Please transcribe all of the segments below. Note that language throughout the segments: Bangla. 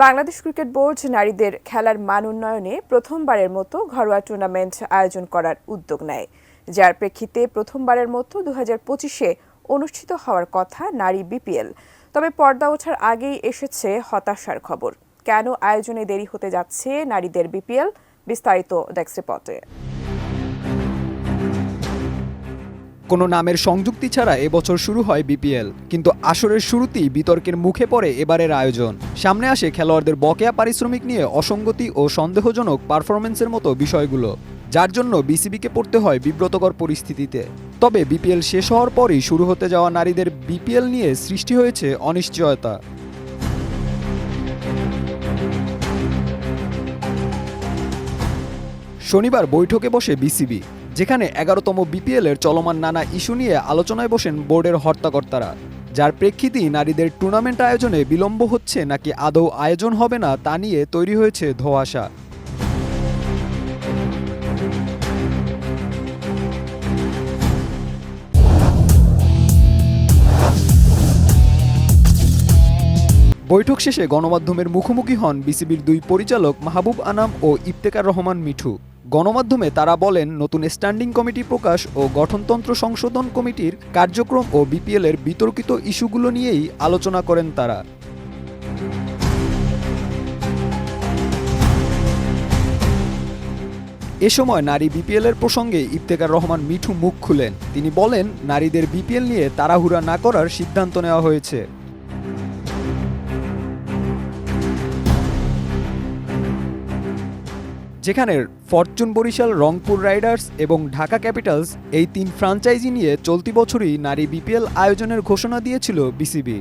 বাংলাদেশ ক্রিকেট বোর্ড নারীদের খেলার মান উন্নয়নে প্রথমবারের মতো ঘরোয়া টুর্নামেন্ট আয়োজন করার উদ্যোগ নেয়, যার প্রেক্ষিতে প্রথমবারের মতো 2025-এ অনুষ্ঠিত হওয়ার কথা নারী বিপিএল। তবে পর্দা ওঠার আগেই এসেছে হতাশার খবর। কেন আয়োজনে দেরি হতে যাচ্ছে নারীদের বিপিএল, বিস্তারিত ডেস্ক রিপোর্টে। কোনো নামের সংযুক্তি ছাড়া এবছর শুরু হয় বিপিএল, কিন্তু আসরের শুরুতেই বিতর্কের মুখে পড়ে এবারের আয়োজন। সামনে আসে খেলোয়াড়দের বকেয়া পারিশ্রমিক নিয়ে অসঙ্গতি ও সন্দেহজনক পারফরমেন্সের মতো বিষয়গুলো, যার জন্য বিসিবিকে পড়তে হয় বিব্রতকর পরিস্থিতিতে। তবে বিপিএল শেষ হওয়ার পরই শুরু হতে যাওয়া নারীদের বিপিএল নিয়ে সৃষ্টি হয়েছে অনিশ্চয়তা। শনিবার বৈঠকে বসে বিসিবি, যেখানে 11তম বিপিএলের চলমান নানা ইস্যু নিয়ে আলোচনায় বসেন বোর্ডের হর্তাকর্তারা। যার প্রেক্ষিতেই নারীদের টুর্নামেন্ট আয়োজনে বিলম্ব হচ্ছে নাকি আদৌ আয়োজন হবে না তা নিয়ে তৈরি হয়েছে ধোঁয়াশা। বৈঠক শেষে গণমাধ্যমের মুখোমুখি হন বিসিবির দুই পরিচালক মাহবুব আনাম ও ইফতেখার রহমান মিঠু। গণমাধ্যমে তারা বলেন, নতুন স্ট্যান্ডিং কমিটি প্রকাশ ও গঠনতন্ত্র সংশোধন কমিটির কার্যক্রম ও বিপিএলের বিতর্কিত ইস্যুগুলো নিয়েই আলোচনা করেন তারা। এ সময় নারী বিপিএলের প্রসঙ্গে ইফতেখার রহমান মিঠু মুখ খুলেন। তিনি বলেন, নারীদের বিপিএল নিয়ে তাড়াহুড়া না করার সিদ্ধান্ত নেওয়া হয়েছে। যেখানে ফরচুন বরিশাল, রংপুর রাইডার্স এবং ঢাকা ক্যাপিটালস এই তিন ফ্র্যাঞ্চাইজি নিয়ে চলতি বছরই নারী বিপিএল আয়োজনের ঘোষণা দিয়েছিল বিসিবি।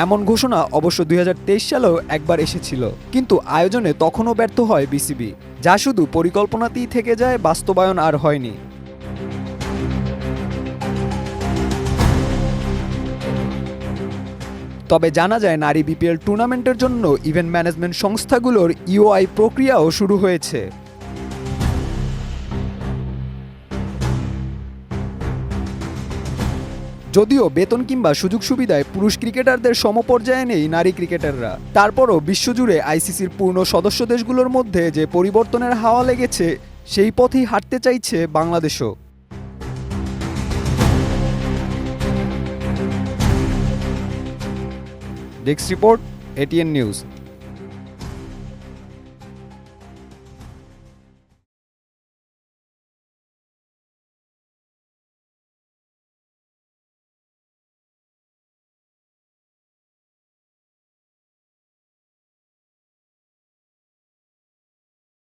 এমন ঘোষণা অবশ্য 2023 সালেও একবার এসেছিল, কিন্তু আয়োজনে তখনও ব্যর্থ হয় বিসিবি, যা শুধু পরিকল্পনাতেই থেকে যায়, বাস্তবায়ন আর হয়নি। তবে জানা যায়, নারী বিপিএল টুর্নামেন্টের জন্য ইভেন্ট ম্যানেজমেন্ট সংস্থাগুলোর ইওআই প্রক্রিয়াও শুরু হয়েছে। যদিও বেতন কিংবা সুযোগ সুবিধায় পুরুষ ক্রিকেটারদের সমপর্যায়ে নেই নারী ক্রিকেটাররা, তারপরও বিশ্বজুড়ে আইসিসির পূর্ণ সদস্য দেশগুলোর মধ্যে যে পরিবর্তনের হাওয়া লেগেছে, সেই পথেই হাঁটতে চাইছে বাংলাদেশও। Desk report, ATN news.